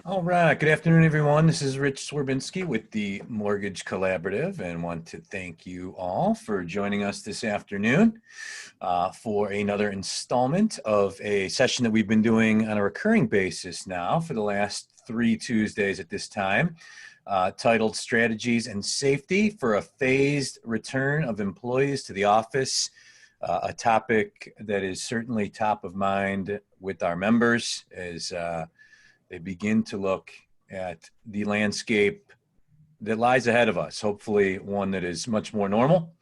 All right. Good afternoon, everyone. This is Rich Swerbinski with the Mortgage Collaborative and want to thank you all for joining us this afternoon for another installment of a session that we've been doing on a recurring basis now for the last 3 Tuesdays at this time, titled Strategies and Safety for a Phased Return of Employees to the Office, a topic that is certainly top of mind with our members as they begin to look at the landscape that lies ahead of us, hopefully one that is much more normal.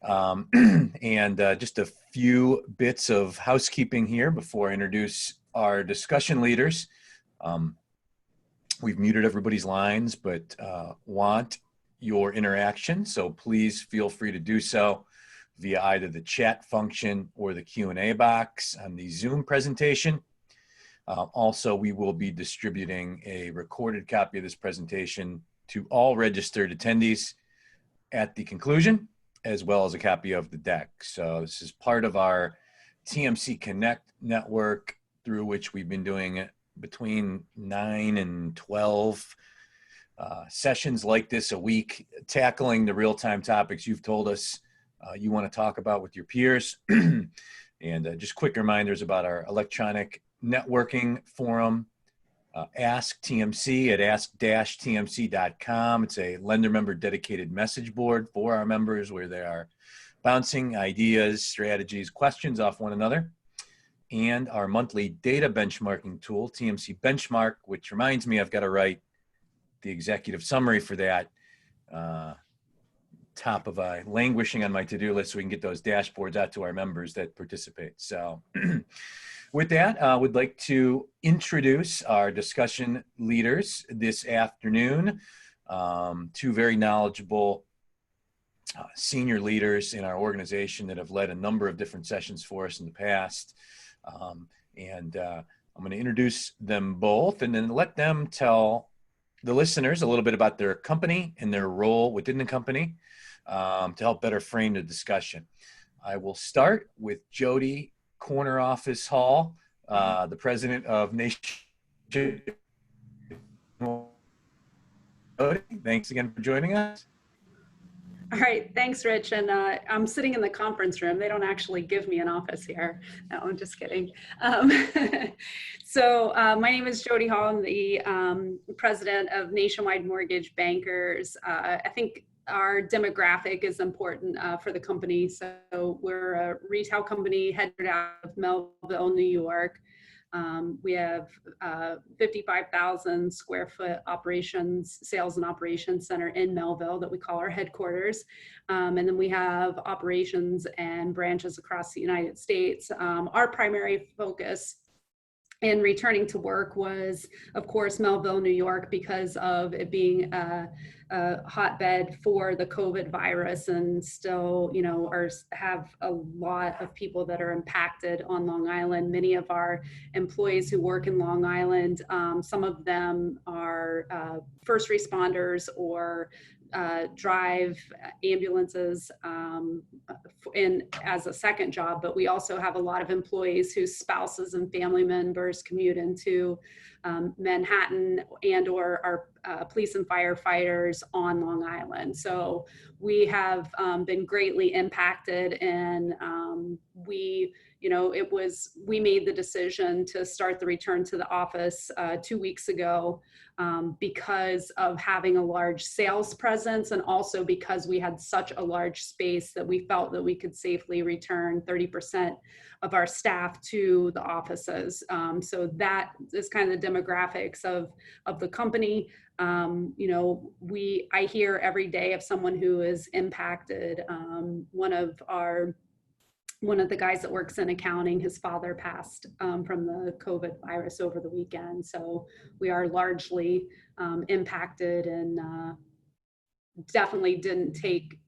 Just a few bits of housekeeping here before I introduce our discussion leaders. We've muted everybody's lines, but want your interaction, so please feel free to do so via either the chat function or the Q&A box on the Zoom presentation. Also, we will be distributing a recorded copy of this presentation to all registered attendees at the conclusion, as well as a copy of the deck. So this is part of our TMC Connect network, through which we've been doing between 9 and 12 sessions like this a week, tackling the real-time topics you've told us you want to talk about with your peers. Just quick reminders about our electronic networking forum, Ask TMC at ask-tmc.com. It's a lender member dedicated message board for our members where they are bouncing ideas, strategies, questions off one another. And our monthly data benchmarking tool, TMC Benchmark, which reminds me I've got to write the executive summary for that. Top of languishing on my to-do list so we can get those dashboards out to our members that participate. So with that, I would like to introduce our discussion leaders this afternoon. Two very knowledgeable senior leaders in our organization that have led a number of different sessions for us in the past. I'm going to introduce them both and then let them tell the listeners a little bit about their company and their role within the company to help better frame the discussion. I will start with Jody Corner Office Hall, the president of Nation. Thanks again for joining us. All right, thanks, Rich. And I'm sitting in the conference room. They don't actually give me an office here. No, I'm just kidding. My name is Jody Hall. I'm the president of Nationwide Mortgage Bankers. I think our demographic is important for the company. So we're a retail company headed out of Melville, New York. We have 55,000 square foot sales and operations center in Melville that we call our headquarters. And then we have operations and branches across the United States. Our primary focus in returning to work was, of course, Melville, New York, because of it being a hotbed for the COVID virus, and still, have a lot of people that are impacted on Long Island. Many of our employees who work in Long Island, some of them are first responders or drive ambulances as a second job, but we also have a lot of employees whose spouses and family members commute into Manhattan and or our police and firefighters on Long Island. So we have been greatly impacted, and we made the decision to start the return to the office 2 weeks ago because of having a large sales presence, and also because we had such a large space that we felt that we could safely return 30% of our staff to the offices. So that is kind of the demographics of the company. I hear every day of someone who is impacted. One of the guys that works in accounting, his father passed from the COVID virus over the weekend. So we are largely impacted, and definitely didn't take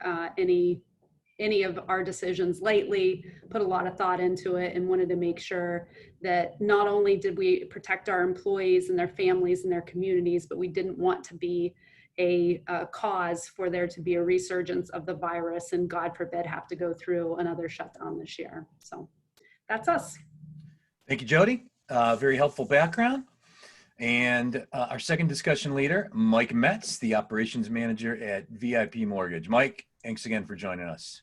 any of our decisions lightly, put a lot of thought into it, and wanted to make sure that not only did we protect our employees and their families and their communities, but we didn't want to be a cause for there to be a resurgence of the virus, and God forbid have to go through another shutdown this year. So that's us. Thank you, Jody. Very helpful background. And our second discussion leader, Mike Metz, the operations manager at VIP Mortgage. Mike, thanks again for joining us.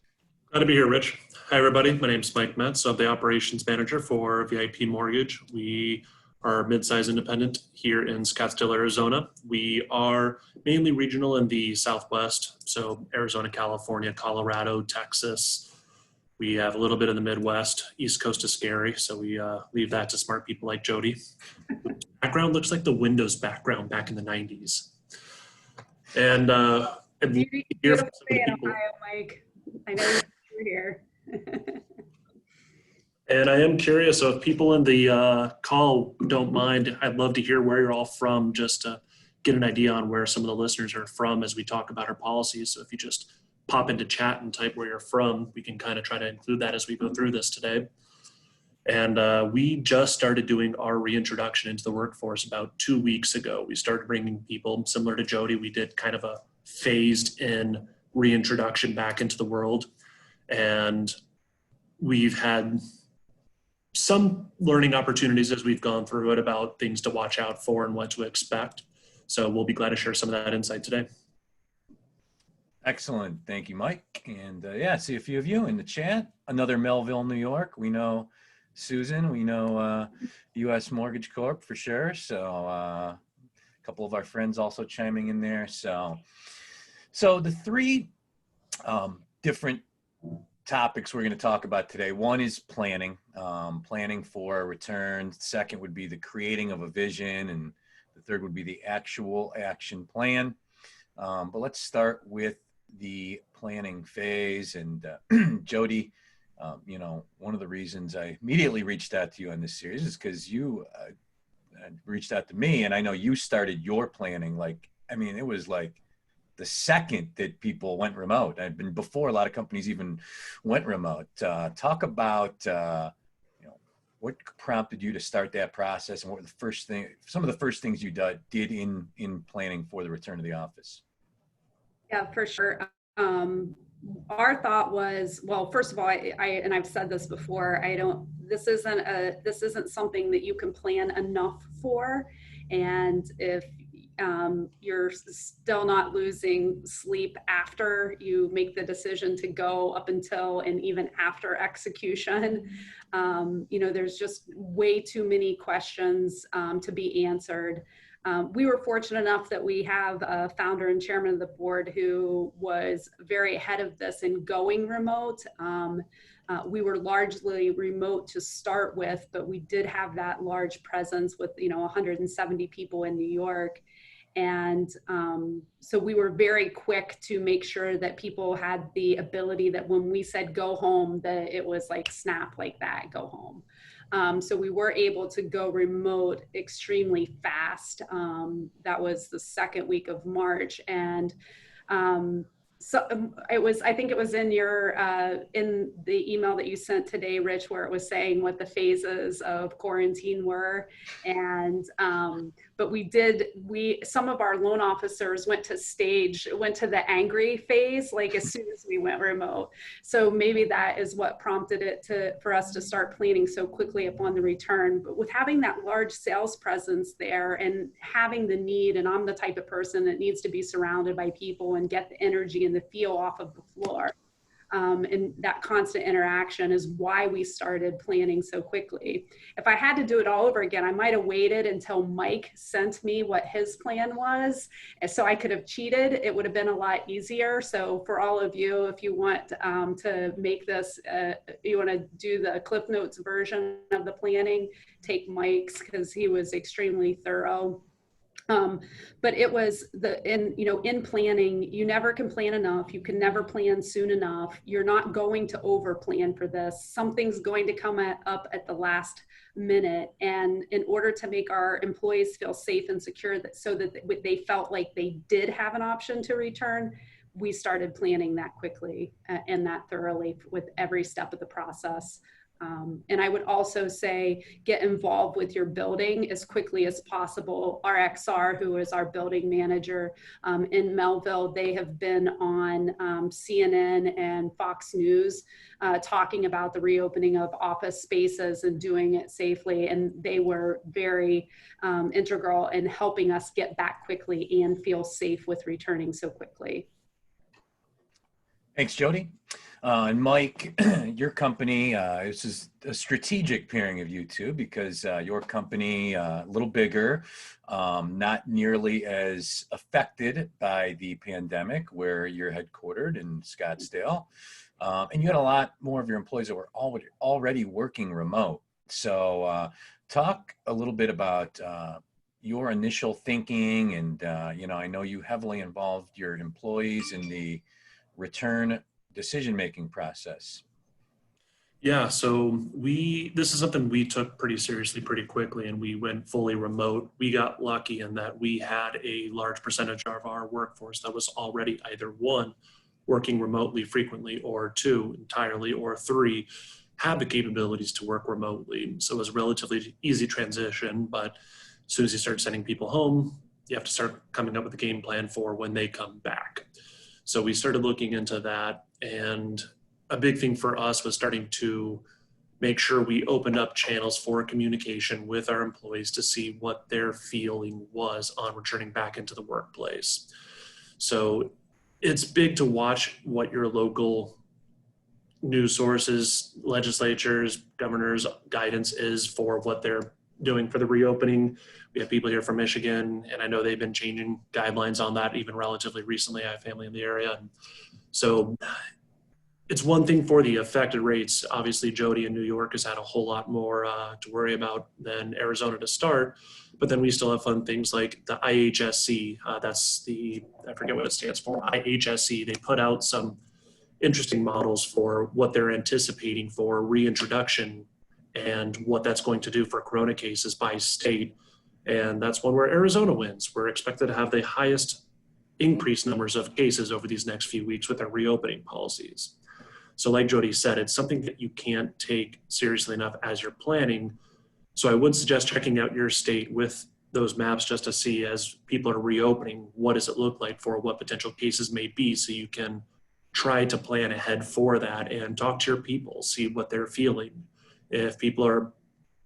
Glad to be here, Rich. Hi, everybody. My name is Mike Metz. I'm the operations manager for VIP Mortgage. We are a mid-size independent here in Scottsdale, Arizona. We are mainly regional in the Southwest, so Arizona, California, Colorado, Texas. We have a little bit in the Midwest. East Coast is scary, so we leave that to smart people like Jody. Background looks like the Windows background back in the 90s. And Beautiful day in Ohio, Mike. I know you're here. And I am curious, so if people in the call don't mind, I'd love to hear where you're all from, just to get an idea on where some of the listeners are from as we talk about our policies. So if you just pop into chat and type where you're from, we can kind of try to include that as we go through this today. And we just started doing our reintroduction into the workforce about 2 weeks ago. We started bringing people similar to Jody. We did kind of a phased in reintroduction back into the world. And we've had some learning opportunities as we've gone through it about things to watch out for and what to expect. So we'll be glad to share some of that insight today. Excellent. Thank you, Mike. And yeah, see a few of you in the chat. Another Melville, New York. We know Susan. We know U.S. Mortgage Corp for sure. So a couple of our friends also chiming in there. So the three different topics we're going to talk about today. One is planning, planning for a return. Second would be the creating of a vision. And the third would be the actual action plan. But let's start with the planning phase. And Jody, you know, one of the reasons I immediately reached out to you on this series is because you reached out to me, and I know you started your planning. Like, I mean, it was like the second that people went remote. I've been before a lot of companies even went remote. Talk about, you know, what prompted you to start that process, and what were the first thing, some of the first things you did in planning for the return to the office? Yeah, for sure. Our thought was, well, first of all, and I've said this before, this isn't something that you can plan enough for. And if you're still not losing sleep after you make the decision to go up until and even after execution, you know, there's just way too many questions to be answered. We were fortunate enough that we have a founder and chairman of the board who was very ahead of this in going remote. We were largely remote to start with, but we did have that large presence with, you know, 170 people in New York. And so we were very quick to make sure that people had the ability that when we said go home, that it was like snap like that, go home. So we were able to go remote extremely fast. That was the second week of March. And so I think it was in your, in the email that you sent today, Rich, where it was saying what the phases of quarantine were. And, but some of our loan officers went to the angry phase, like as soon as we went remote. So maybe that is what prompted it for us to start planning so quickly upon the return. But with having that large sales presence there and having the need, and I'm the type of person that needs to be surrounded by people and get the energy and the feel off of the floor. And that constant interaction is why we started planning so quickly. If I had to do it all over again, I might have waited until Mike sent me what his plan was, so I could have cheated. It would have been a lot easier. So for all of you, if you want to make this, you want to do the Cliff Notes version of the planning, take Mike's, because he was extremely thorough. But it was in planning, you never can plan enough. You can never plan soon enough. You're not going to over plan for this. Something's going to come up at the last minute. And in order to make our employees feel safe and secure, so that they felt like they did have an option to return, we started planning that quickly and that thoroughly with every step of the process. And I would also say get involved with your building as quickly as possible. Our XR, who is our building manager in Melville, they have been on CNN and Fox News talking about the reopening of office spaces and doing it safely. And they were very integral in helping us get back quickly and feel safe with returning so quickly. Thanks, Jody. And Mike, your company, this is a strategic pairing of you two because your company, a little bigger, not nearly as affected by the pandemic where you're headquartered in Scottsdale. And you had a lot more of your employees that were already working remote. So talk a little bit about your initial thinking and, I know you heavily involved your employees in the return decision-making process. Yeah, so this is something we took pretty seriously pretty quickly, and we went fully remote. We got lucky in that we had a large percentage of our workforce that was already either one, working remotely frequently, or two, entirely, or three, had the capabilities to work remotely. So it was a relatively easy transition, but as soon as you start sending people home, you have to start coming up with a game plan for when they come back. So we started looking into that, and a big thing for us was starting to make sure we opened up channels for communication with our employees to see what their feeling was on returning back into the workplace. So it's big to watch what your local news sources, legislatures, governors' guidance is for what they're doing for the reopening. We have people here from Michigan, and I know they've been changing guidelines on that even relatively recently. I have family in the area. And so it's one thing for the affected rates. Obviously, Jody in New York has had a whole lot more to worry about than Arizona to start. But then we still have fun things like the IHSC. I forget what it stands for, IHSC. They put out some interesting models for what they're anticipating for reintroduction and what that's going to do for corona cases by state. And that's one where Arizona wins. We're expected to have the highest increased numbers of cases over these next few weeks with our reopening policies. So like Jody said, it's something that you can't take seriously enough as you're planning. So I would suggest checking out your state with those maps just to see, as people are reopening, what does it look like for what potential cases may be, so you can try to plan ahead for that and talk to your people, see what they're feeling. If people are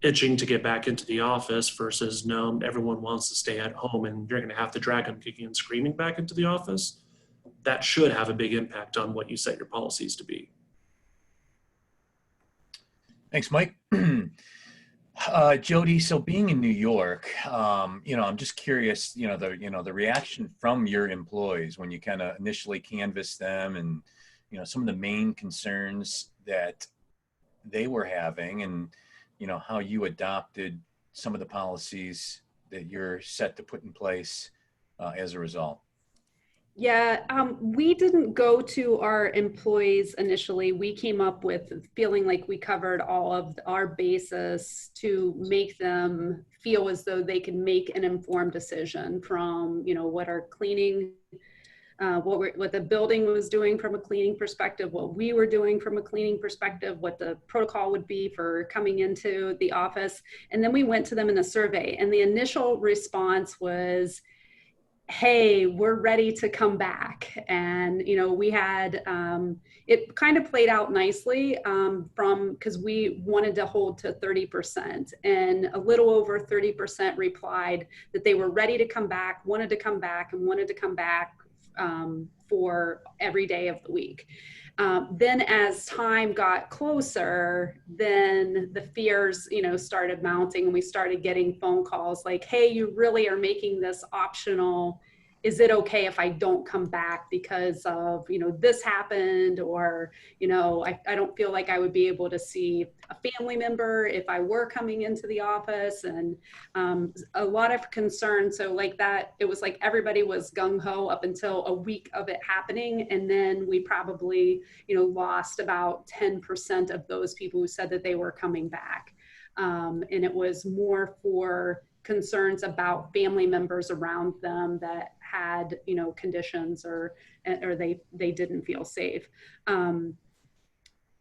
itching to get back into the office versus no, everyone wants to stay at home and you're going to have to drag them kicking and screaming back into the office, that should have a big impact on what you set your policies to be. Thanks, Mike. Jody, so being in New York, I'm just curious, the reaction from your employees when you kind of initially canvassed them and, some of the main concerns that they were having and, how you adopted some of the policies that you're set to put in place as a result. Yeah, we didn't go to our employees initially. We came up with feeling like we covered all of our bases to make them feel as though they can make an informed decision from, what our cleaning, what the building was doing from a cleaning perspective, what we were doing from a cleaning perspective, what the protocol would be for coming into the office. And then we went to them in a survey, and the initial response was, hey, we're ready to come back. And, we had, it kind of played out nicely because we wanted to hold to 30%, and a little over 30% replied that they were ready to come back, wanted to come back, and wanted to come back for every day of the week. Then as time got closer, then the fears, started mounting, and we started getting phone calls like, hey, you really are making this optional. Is it okay if I don't come back because of, this happened, or, I don't feel like I would be able to see a family member if I were coming into the office, and a lot of concern. So like that, it was like everybody was gung-ho up until a week of it happening. And then we probably, lost about 10% of those people who said that they were coming back. And it was more for concerns about family members around them that had, conditions or they didn't feel safe.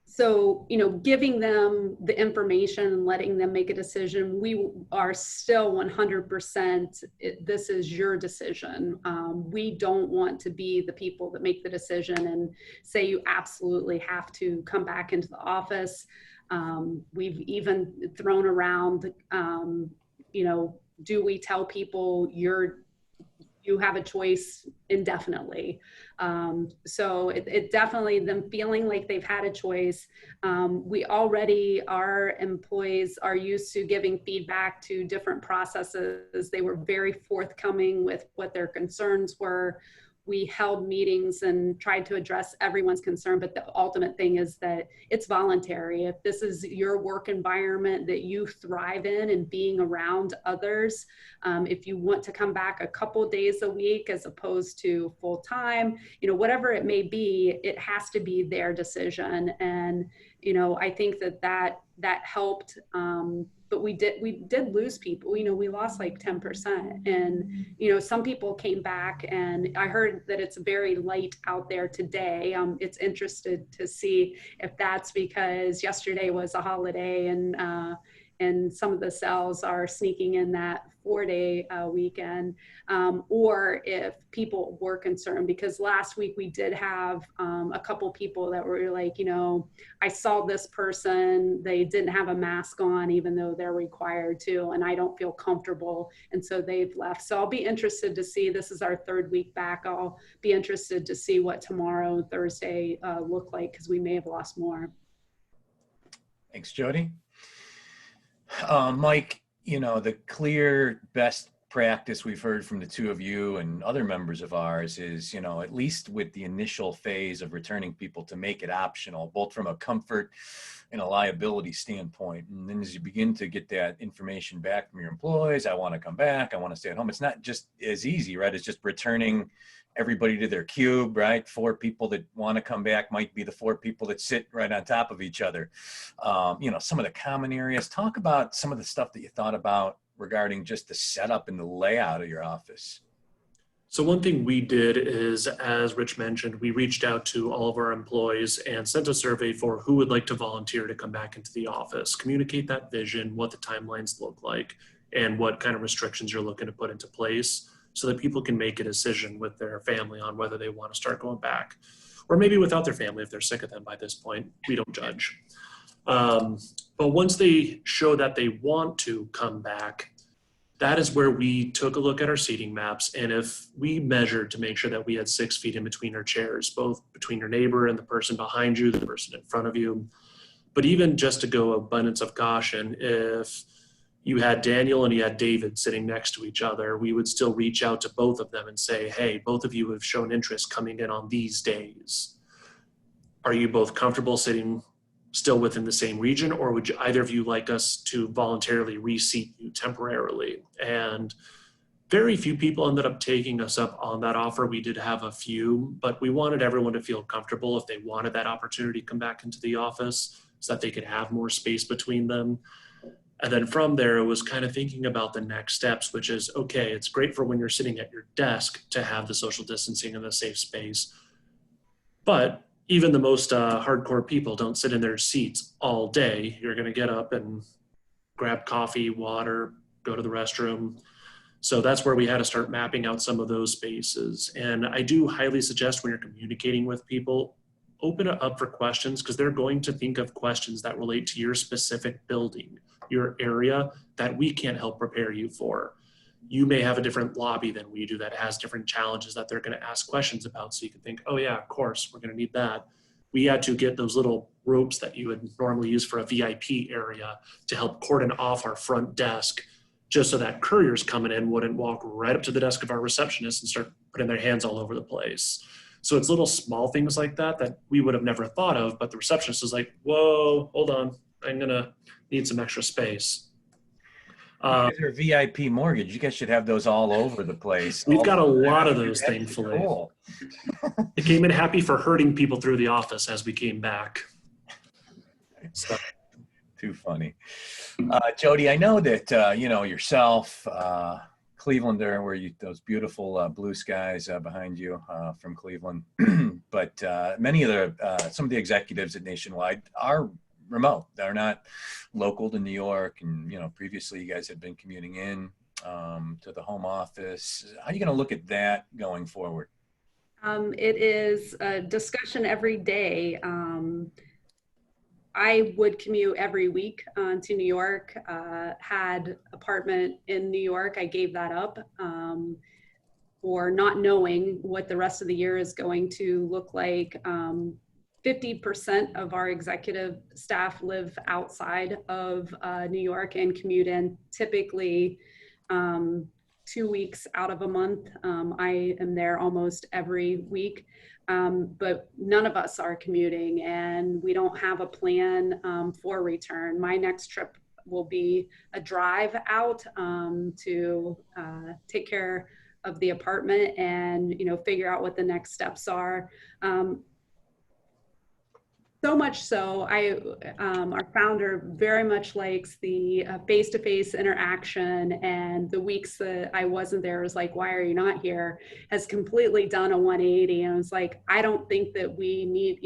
So So, giving them the information and letting them make a decision, we are still 100%, this is your decision. We don't want to be the people that make the decision and say you absolutely have to come back into the office. We've even thrown around, do we tell people you have a choice indefinitely? So it definitely, them feeling like they've had a choice. Our employees are used to giving feedback to different processes. They were very forthcoming with what their concerns were. We held meetings and tried to address everyone's concern, but the ultimate thing is that it's voluntary. If this is your work environment that you thrive in and being around others, if you want to come back a couple days a week as opposed to full time, whatever it may be, it has to be their decision. And, I think that helped. But we did lose people. We lost like 10%, and some people came back, and I heard that it's very light out there today. It's interested to see if that's because yesterday was a holiday, and some of the cells are sneaking in that 4-day weekend, or if people were concerned, because last week we did have a couple people that were like, I saw this person, they didn't have a mask on even though they're required to, and I don't feel comfortable, and so they've left. So I'll be interested to see, this is our 3rd week back, I'll be interested to see what tomorrow and Thursday look like, because we may have lost more. Thanks, Jody. Mike, the clear best practice we've heard from the two of you and other members of ours is, at least with the initial phase of returning people, to make it optional, both from a comfort and a liability standpoint. And then as you begin to get that information back from your employees, I want to come back, I want to stay at home. It's not just as easy, right? It's just returning everybody to their cube, right? 4 people that want to come back might be the 4 people that sit right on top of each other. Some of the common areas. Talk about some of the stuff that you thought about regarding just the setup and the layout of your office. So one thing we did is, as Rich mentioned, we reached out to all of our employees and sent a survey for who would like to volunteer to come back into the office, communicate that vision, what the timelines look like, and what kind of restrictions you're looking to put into place, so that people can make a decision with their family on whether they want to start going back, or maybe without their family if they're sick of them by this point. We don't judge. But once they show that they want to come back, that is where we took a look at our seating maps. And if we measured to make sure that we had 6 feet in between our chairs, both between your neighbor and the person behind you, the person in front of you, but even just to go abundance of caution, if you had Daniel and you had David sitting next to each other, we would still reach out to both of them and say, hey, both of you have shown interest coming in on these days. Are you both comfortable sitting still within the same region, or would either of you like us to voluntarily reseat you temporarily? And very few people ended up taking us up on that offer. We did have a few, but we wanted everyone to feel comfortable if they wanted that opportunity to come back into the office so that they could have more space between them. And then from there, it was kind of thinking about the next steps, which is, okay, it's great for when you're sitting at your desk to have the social distancing and the safe space. But even the most hardcore people don't sit in their seats all day. You're going to get up and grab coffee, water, go to the restroom. So that's where we had to start mapping out some of those spaces. And I do highly suggest when you're communicating with people, open it up for questions, because they're going to think of questions that relate to your specific building, your area, that we can't help prepare you for. You may have a different lobby than we do that has different challenges that they're going to ask questions about. So you can think, oh yeah, of course, we're going to need that. We had to get those little ropes that you would normally use for a VIP area to help cordon off our front desk, just so that couriers coming in wouldn't walk right up to the desk of our receptionist and start putting their hands all over the place. So it's little small things like that that we would have never thought of, but the receptionist is like, whoa, hold on, I'm gonna need some extra space. You guys are VIP mortgage. You guys should have those all over the place. We've got a lot of those, thankfully. Cool. It came in happy for herding people through the office as we came back. So. Too funny. Jody, I know that, yourself, Clevelander, where those beautiful blue skies behind you from Cleveland. But many of some of the executives at Nationwide are remote. They're not local to New York. And, previously you guys had been commuting in to the home office. How are you going to look at that going forward? It is a discussion every day. I would commute every week to New York, had apartment in New York. I gave that up for not knowing what the rest of the year is going to look like. 50% of our executive staff live outside of New York and commute in typically 2 weeks out of a month. I am there almost every week. But none of us are commuting, and we don't have a plan for return. My next trip will be a drive out to take care of the apartment and figure out what the next steps are. So much so, our founder very much likes the face-to-face interaction, and the weeks that I wasn't there was like, why are you not here? Has completely done a 180. And it's like, I don't think that we need,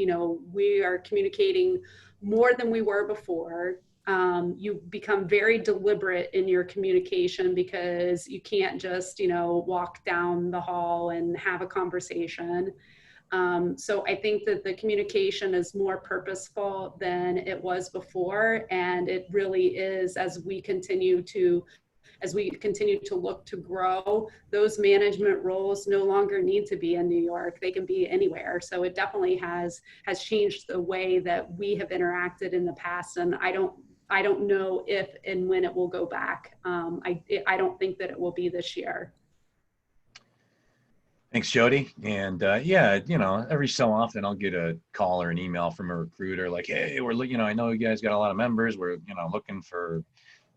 we are communicating more than we were before. You become very deliberate in your communication because you can't just, walk down the hall and have a conversation. So I think that the communication is more purposeful than it was before. And it really is, as we continue to look to grow, those management roles no longer need to be in New York. They can be anywhere. So it definitely has changed the way that we have interacted in the past. And I don't know if and when it will go back. I don't think that it will be this year. Thanks, Jody. And yeah, every so often I'll get a call or an email from a recruiter like, hey, I know you guys got a lot of members. We're, looking for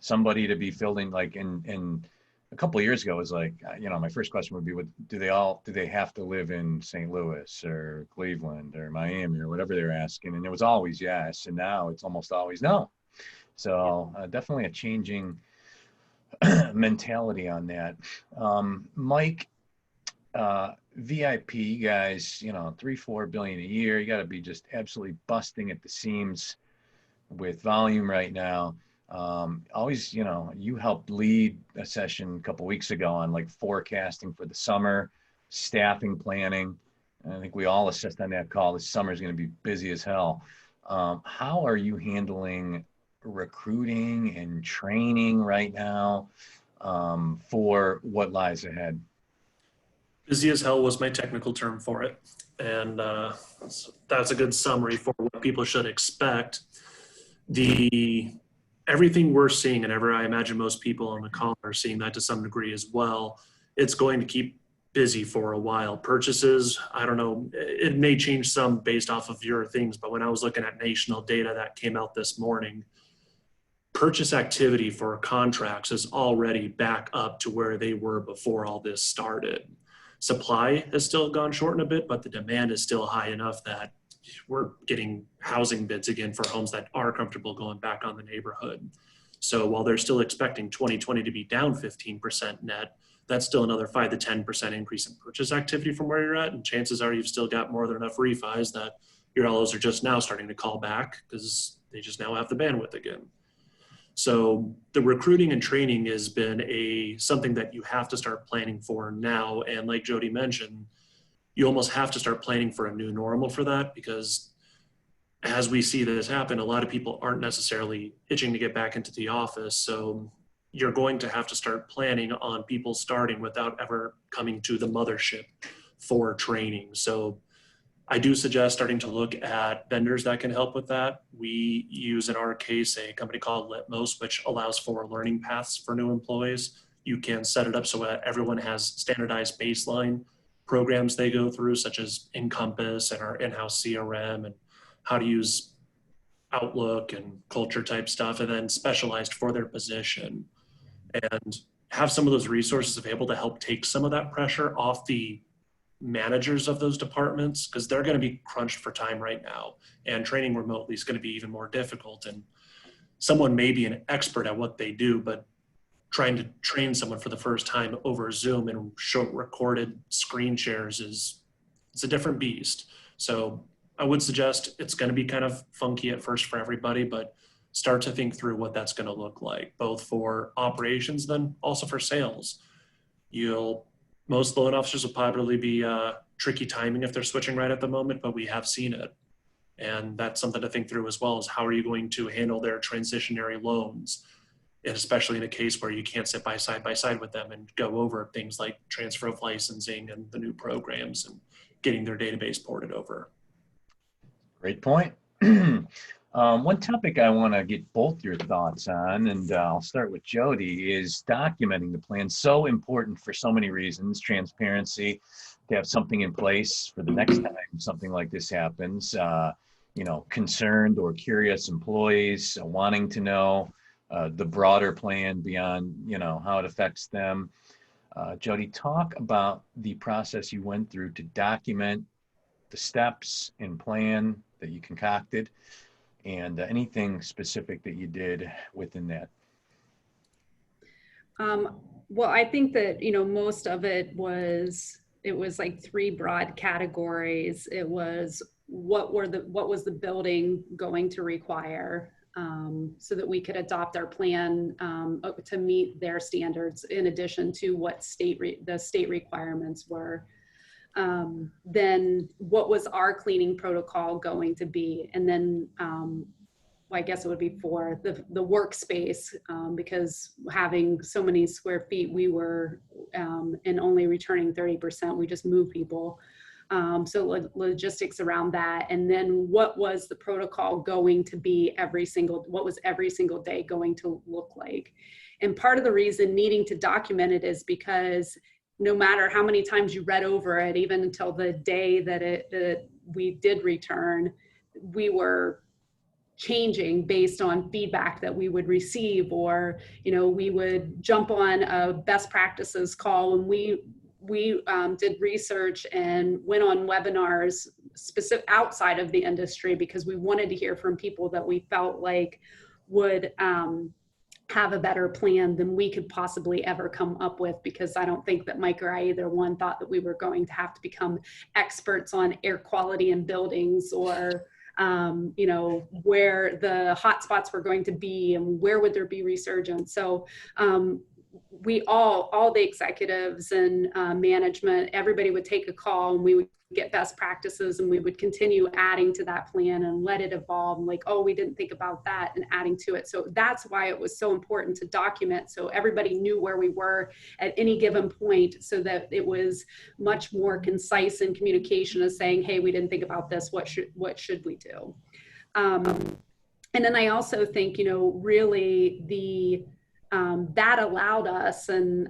somebody to be filling, like in a couple of years ago, it was like, my first question would be, do they have to live in St. Louis or Cleveland or Miami or whatever they're asking? And it was always yes. And now it's almost always no. So definitely a changing mentality on that. Mike, VIP, you guys, 3-4 billion a year. You got to be just absolutely busting at the seams with volume right now. Always, you helped lead a session a couple weeks ago on like forecasting for the summer, staffing planning. And I think we all assessed on that call this summer is going to be busy as hell. How are you handling recruiting and training right now for what lies ahead? Busy as hell was my technical term for it. And that's a good summary for what people should expect. Everything we're seeing, and I imagine most people on the call are seeing that to some degree as well, it's going to keep busy for a while. Purchases, I don't know, it may change some based off of your things, but when I was looking at national data that came out this morning, purchase activity for contracts is already back up to where they were before all this started. Supply has still gone short in a bit, but the demand is still high enough that we're getting housing bids again for homes that are comfortable going back on the neighborhood. So while they're still expecting 2020 to be down 15% net, that's still another 5 to 10% increase in purchase activity from where you're at. And chances are you've still got more than enough refis that your LOs are just now starting to call back because they just now have the bandwidth again. So the recruiting and training has been something that you have to start planning for now. And like Jody mentioned, you almost have to start planning for a new normal for that, because as we see this happen, a lot of people aren't necessarily itching to get back into the office. So you're going to have to start planning on people starting without ever coming to the mothership for training. So I do suggest starting to look at vendors that can help with that. We use, in our case, a company called Litmos, which allows for learning paths for new employees. You can set it up so that everyone has standardized baseline programs they go through, such as Encompass and our in-house CRM and how to use Outlook and culture type stuff, and then specialized for their position. And have some of those resources available to help take some of that pressure off the managers of those departments, because they're going to be crunched for time right now, and training remotely is going to be even more difficult. And someone may be an expert at what they do, but trying to train someone for the first time over Zoom and show recorded screen shares it's a different beast. So I would suggest it's going to be kind of funky at first for everybody, but start to think through what that's going to look like, both for operations, then also for sales. Most loan officers will probably be tricky timing if they're switching right at the moment, but we have seen it. And that's something to think through as well, is how are you going to handle their transitionary loans? And especially in a case where you can't sit side by side with them and go over things like transfer of licensing and the new programs and getting their database ported over. Great point. One topic I want to get both your thoughts on, and I'll start with Jody, is documenting the plan. So important for so many reasons. Transparency, to have something in place for the next time something like this happens. Concerned or curious employees wanting to know the broader plan beyond, how it affects them. Jody, talk about the process you went through to document the steps and plan that you concocted, and anything specific that you did within that. Well, I think that, most of it was like three broad categories. It was what was the building going to require, so that we could adopt our plan to meet their standards, in addition to what the state requirements were. Then what was our cleaning protocol going to be? And then I guess it would be for the workspace, because having so many square feet, we were and only returning 30%, we just moved people. So logistics around that. And then what was the protocol going to be what was every single day going to look like? And part of the reason needing to document it is because no matter how many times you read over it, even until the day that we did return, we were changing based on feedback that we would receive, or we would jump on a best practices call, and we did research and went on webinars specific outside of the industry, because we wanted to hear from people that we felt like would have a better plan than we could possibly ever come up with, because I don't think that Mike or I either one thought that we were going to have to become experts on air quality in buildings, or where the hot spots were going to be and where would there be resurgence. So we all the executives and management, everybody would take a call, and we would get best practices, and we would continue adding to that plan and let it evolve, and like, oh, we didn't think about that, and adding to it. So that's why it was so important to document, so everybody knew where we were at any given point, so that it was much more concise in communication as saying, hey, we didn't think about this, what should we do? And then I also think, really that allowed us, and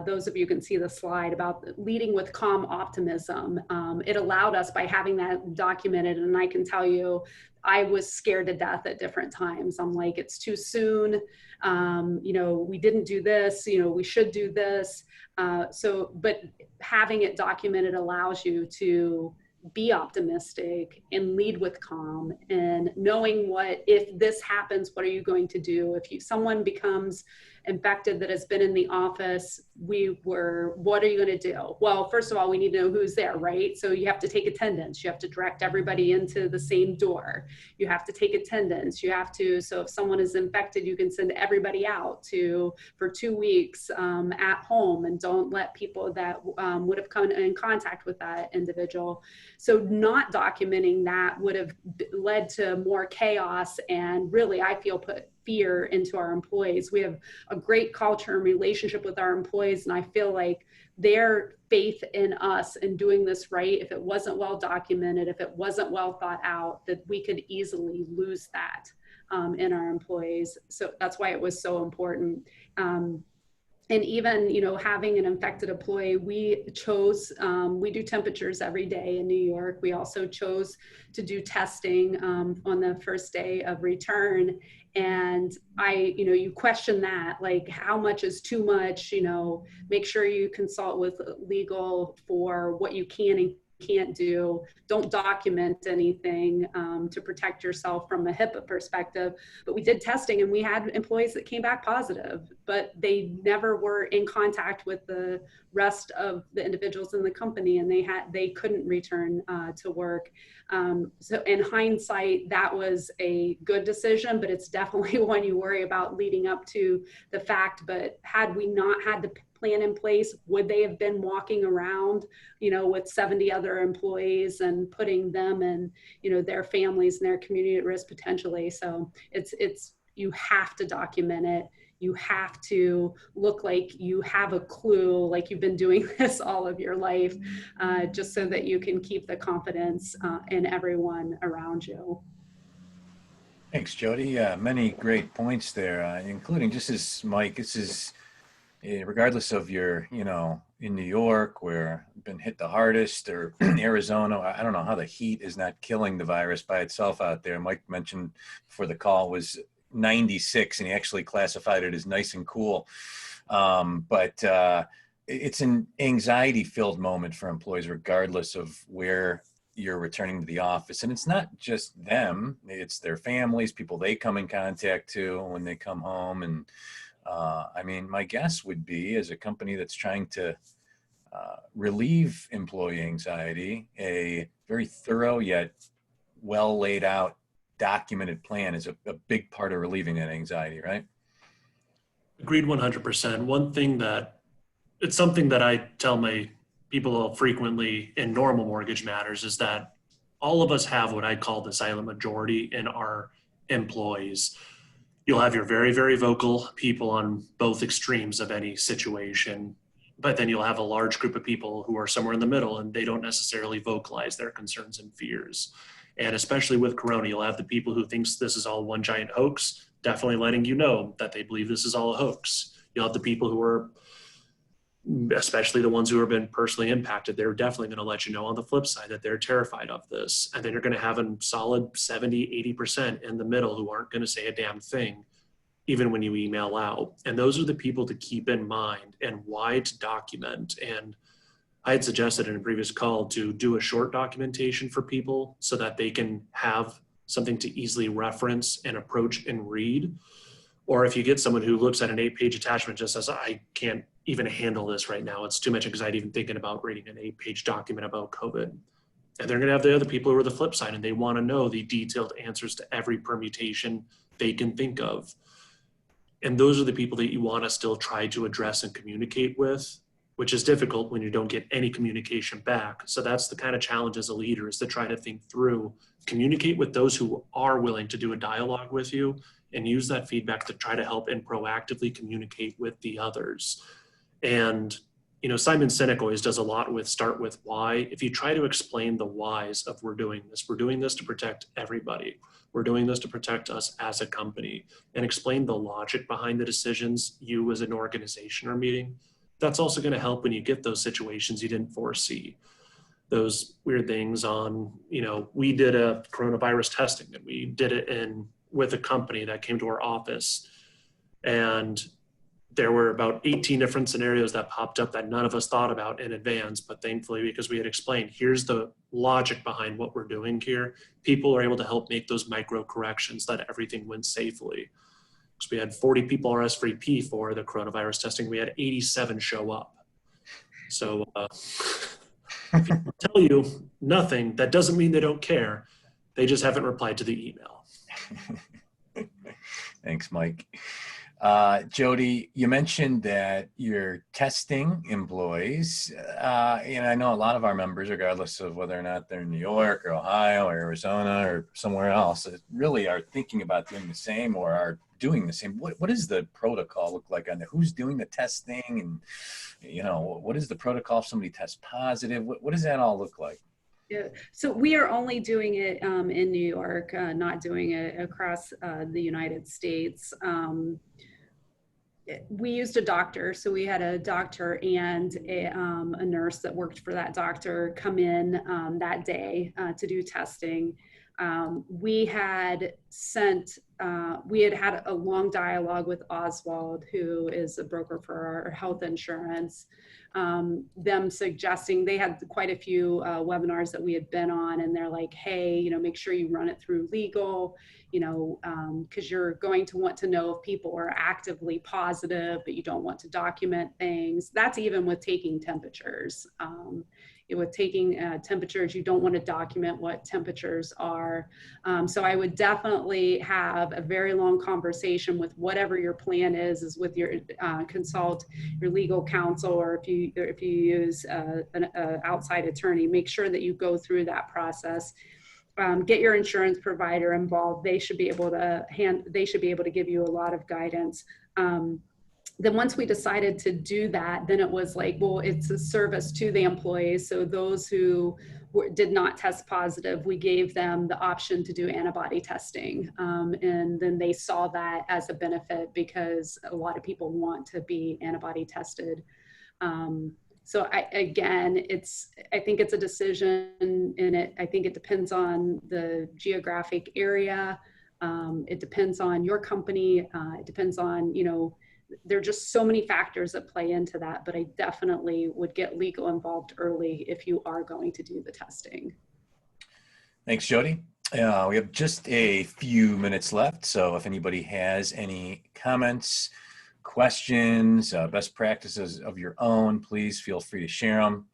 those of you can see the slide about leading with calm optimism. It allowed us, by having that documented, and I can tell you, I was scared to death at different times. I'm like, it's too soon. We didn't do this, we should do this. But having it documented allows you to be optimistic and lead with calm, and knowing if this happens, what are you going to do? If someone becomes infected that has been in the office, what are you going to do? Well, first of all, we need to know who's there, right? So you have to take attendance. You have to direct everybody into the same door. You have to take attendance. So if someone is infected, you can send everybody out for 2 weeks at home, and don't let people that would have come in contact with that individual. So not documenting that would have led to more chaos, and really, I feel, put fear into our employees. We have a great culture and relationship with our employees, and I feel like their faith in us and doing this right, if it wasn't well documented, if it wasn't well thought out, that we could easily lose that in our employees. So that's why it was so important. And even, having an infected employee, we do temperatures every day in New York. We also chose to do testing on the first day of return. And you question that, like, how much is too much? Make sure you consult with legal for what you can and can't do. Don't document anything to protect yourself from a HIPAA perspective. But we did testing, and we had employees that came back positive, but they never were in contact with the rest of the individuals in the company, and they couldn't return to work. So in hindsight, that was a good decision, but it's definitely one you worry about leading up to the fact. But had we not had the plan in place, would they have been walking around, with 70 other employees and putting them and, their families and their community at risk potentially? So you have to document it. You have to look like you have a clue, like you've been doing this all of your life, just so that you can keep the confidence in everyone around you. Thanks, Jody. Many great points there, including, just as Mike, this is regardless of your, in New York, where been hit the hardest, or Arizona. I don't know how the heat is not killing the virus by itself out there. Mike mentioned before the call was 96, and he actually classified it as nice and cool. But it's an anxiety-filled moment for employees, regardless of where you're returning to the office. And it's not just them, it's their families, people they come in contact to when they come home. And my guess would be, as a company that's trying to relieve employee anxiety, a very thorough yet well laid out documented plan is a big part of relieving that anxiety, right? Agreed 100%. It's something that I tell my people frequently in normal mortgage matters, is that all of us have what I call the silent majority in our employees. You'll have your very, very vocal people on both extremes of any situation, but then you'll have a large group of people who are somewhere in the middle, and they don't necessarily vocalize their concerns and fears. And especially with Corona, you'll have the people who thinks this is all one giant hoax, definitely letting you know that they believe this is all a hoax. You'll have the people who are, especially the ones who have been personally impacted, they're definitely going to let you know on the flip side that they're terrified of this. And then you're going to have a solid 70, 80% in the middle who aren't going to say a damn thing, even when you email out. And those are the people to keep in mind and why to document. And I had suggested in a previous call to do a short documentation for people so that they can have something to easily reference and approach and read. Or if you get someone who looks at an 8-page attachment, just says, I can't even handle this right now, it's too much anxiety even thinking about reading an 8-page document about COVID. And they're going to have the other people who are the flip side, and they want to know the detailed answers to every permutation they can think of. And those are the people that you want to still try to address and communicate with, which is difficult when you don't get any communication back. So that's the kind of challenge as a leader, is to try to think through, communicate with those who are willing to do a dialogue with you, and use that feedback to try to help and proactively communicate with the others. And, Simon Sinek always does a lot with start with why. If you try to explain the whys of we're doing this to protect everybody. We're doing this to protect us as a company, and explain the logic behind the decisions you as an organization are meeting. That's also going to help when you get those situations you didn't foresee. Those weird things on, we did a coronavirus testing, and we did it with a company that came to our office, and there were about 18 different scenarios that popped up that none of us thought about in advance. But thankfully, because we had explained, here's the logic behind what we're doing here, people are able to help make those micro corrections that everything went safely. Because we had 40 people RSVP for the coronavirus testing, we had 87 show up. So if people tell you nothing, that doesn't mean they don't care. They just haven't replied to the email. Thanks, Mike. Jody, you mentioned that you're testing employees, and I know a lot of our members, regardless of whether or not they're in New York or Ohio or Arizona or somewhere else, really are thinking about doing the same or are doing the same. What does the protocol look like on who's doing the testing, and what is the protocol if somebody tests positive? What does that all look like? Yeah, so we are only doing it in New York, not doing it across the United States. We used a doctor, so we had a doctor and a nurse that worked for that doctor come in that day to do testing. we had had a long dialogue with Oswald, who is a broker for our health insurance, them suggesting, they had quite a few webinars that we had been on, and they're like, hey, you know, make sure you run it through legal, you know, because you're going to want to know if people are actively positive, but you don't want to document things. That's even with taking temperatures. With taking temperatures, you don't want to document what temperatures are. So I would definitely have a very long conversation with whatever your plan is with your consult your legal counsel, or if you use an outside attorney, make sure that you go through that process. Get your insurance provider involved. They should be able to give you a lot of guidance. Then once we decided to do that, then it was like, well, it's a service to the employees. So those who did not test positive, we gave them the option to do antibody testing. And then they saw that as a benefit because a lot of people want to be antibody tested. So I think it's a decision, and I think it depends on the geographic area. It depends on your company. It depends on, you know, there are just so many factors that play into that, but I definitely would get legal involved early if you are going to do the testing. Thanks, Jody. We have just a few minutes left, so if anybody has any comments, questions, best practices of your own, please feel free to share them.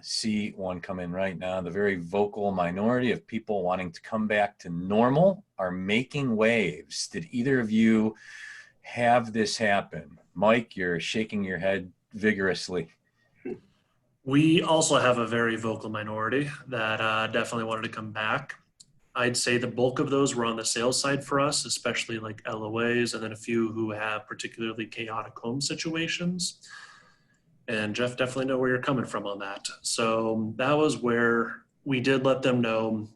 See one come in right now. The very vocal minority of people wanting to come back to normal are making waves. Did either of you have this happen? Mike, you're shaking your head vigorously. We also have a very vocal minority that definitely wanted to come back. I'd say the bulk of those were on the sales side for us, especially like LOAs, and then a few who have particularly chaotic home situations. And Jeff, definitely know where you're coming from on that. So that was where we did let them know,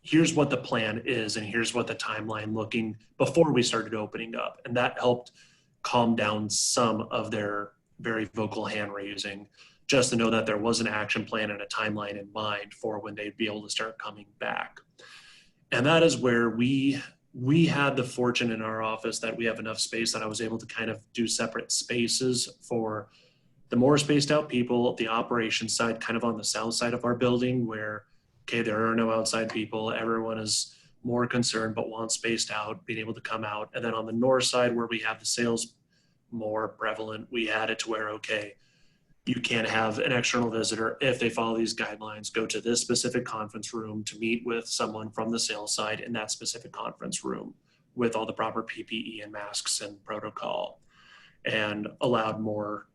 here's what the plan is and here's what the timeline looking before we started opening up. And that helped calm down some of their very vocal hand raising, just to know that there was an action plan and a timeline in mind for when they'd be able to start coming back. And that is where we had the fortune in our office that we have enough space that I was able to kind of do separate spaces for the more spaced out people, the operations side, kind of on the south side of our building where, okay, there are no outside people. Everyone is more concerned but wants spaced out, being able to come out. And then on the north side where we have the sales more prevalent, we had it to where, okay, you can't have an external visitor if they follow these guidelines, go to this specific conference room to meet with someone from the sales side in that specific conference room with all the proper PPE and masks and protocol, and allowed more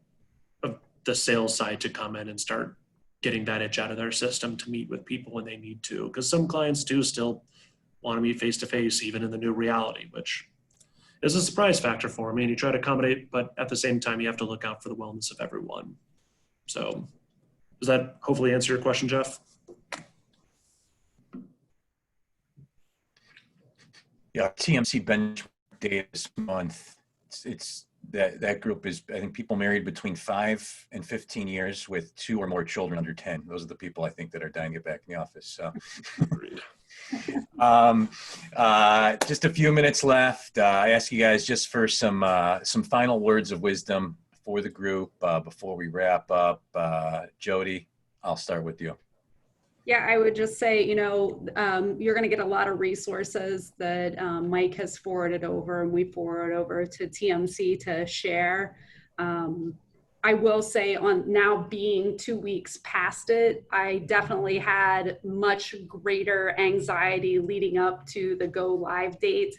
of the sales side to come in and start getting that itch out of their system to meet with people when they need to. Because some clients do still want to meet face-to-face even in the new reality, which is a surprise factor for me. And you try to accommodate, but at the same time, you have to look out for the wellness of everyone. So does that hopefully answer your question, Jeff? Yeah, TMC benchmark data this month. It's that group is, I think, people married between 5 and 15 years with 2 or more children under 10. Those are the people I think that are dying to get back in the office. So just a few minutes left. I ask you guys just for some final words of wisdom for the group before we wrap up. Jody, I'll start with you. Yeah, I would just say, you know, you're going to get a lot of resources that Mike has forwarded over and we forward over to TMC to share. I will say, on now being 2 weeks past it, I definitely had much greater anxiety leading up to the go live date.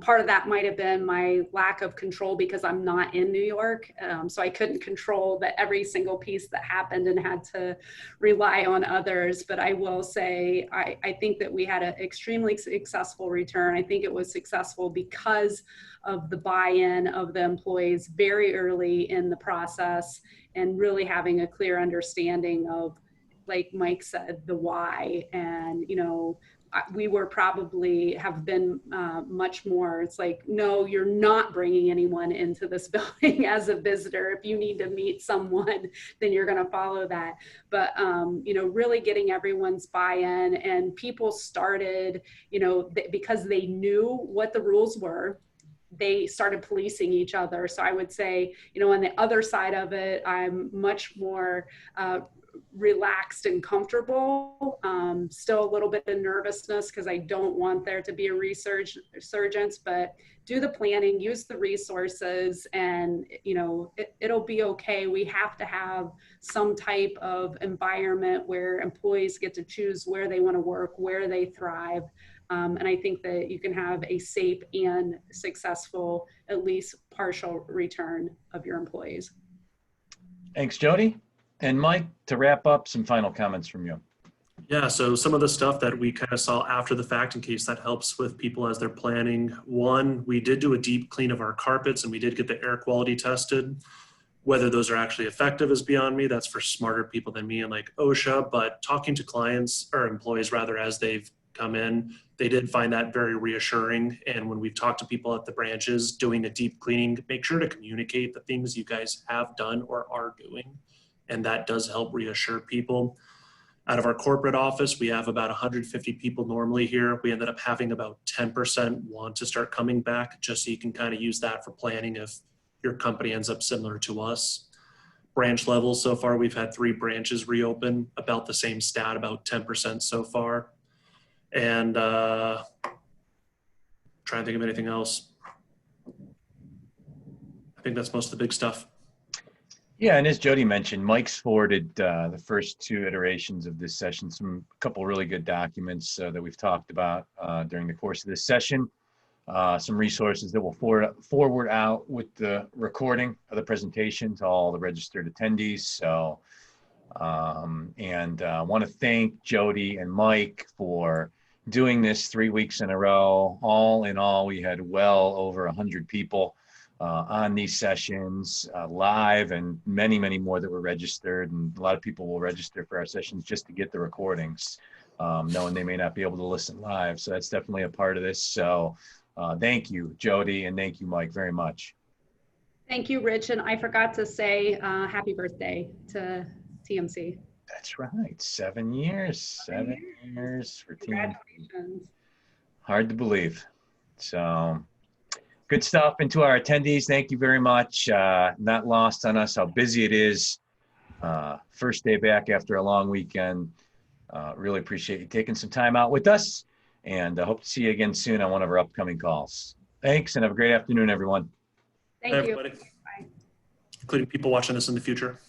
Part of that might have been my lack of control because I'm not in New York. So I couldn't control every single piece that happened and had to rely on others. But I will say, I think that we had an extremely successful return. I think it was successful because of the buy-in of the employees very early in the process and really having a clear understanding of, like Mike said, the why. And, you know, we were probably have been much more, it's like, no, you're not bringing anyone into this building as a visitor. If you need to meet someone, then you're going to follow that. But, you know, really getting everyone's buy-in, and people started, you know, because they knew what the rules were, they started policing each other. So I would say, you know, on the other side of it, I'm much more relaxed and comfortable. Still a little bit of nervousness because I don't want there to be a resurgence, but do the planning, use the resources, and you know, it'll be okay. We have to have some type of environment where employees get to choose where they want to work, where they thrive. And I think that you can have a safe and successful, at least partial return of your employees. Thanks, Jody. And Mike, to wrap up, some final comments from you. Yeah, so some of the stuff that we kind of saw after the fact, in case that helps with people as they're planning. One, we did do a deep clean of our carpets, and we did get the air quality tested. Whether those are actually effective is beyond me. That's for smarter people than me and like OSHA, but talking to clients, or employees rather, as they've come in, they did find that very reassuring. And when we've talked to people at the branches doing a deep cleaning, make sure to communicate the things you guys have done or are doing. And that does help reassure people. Out of our corporate office, we have about 150 people normally here. We ended up having about 10% want to start coming back, just so you can kind of use that for planning if your company ends up similar to us. Branch level, so far we've had 3 branches reopen, about the same stat, about 10% so far. And trying to think of anything else. I think that's most of the big stuff. Yeah, and as Jody mentioned, Mike's forwarded the first 2 iterations of this session, a couple really good documents that we've talked about during the course of this session. Some resources that will forward out with the recording of the presentation to all the registered attendees. So, and I want to thank Jody and Mike for doing this 3 weeks in a row. All in all, we had well over 100 people on these sessions live, and many, many more that were registered. And a lot of people will register for our sessions just to get the recordings, knowing they may not be able to listen live. So that's definitely a part of this. So thank you, Jody, and thank you, Mike, very much. Thank you, Rich. And I forgot to say happy birthday to TMC. That's right. 7 years. 7 years for TMC. Congratulations. Hard to believe. So good stuff. And to our attendees, thank you very much. Not lost on us how busy it is. First day back after a long weekend. Really appreciate you taking some time out with us, and I hope to see you again soon on one of our upcoming calls. Thanks, and have a great afternoon, everyone. Thank you. Everybody, including people watching this in the future.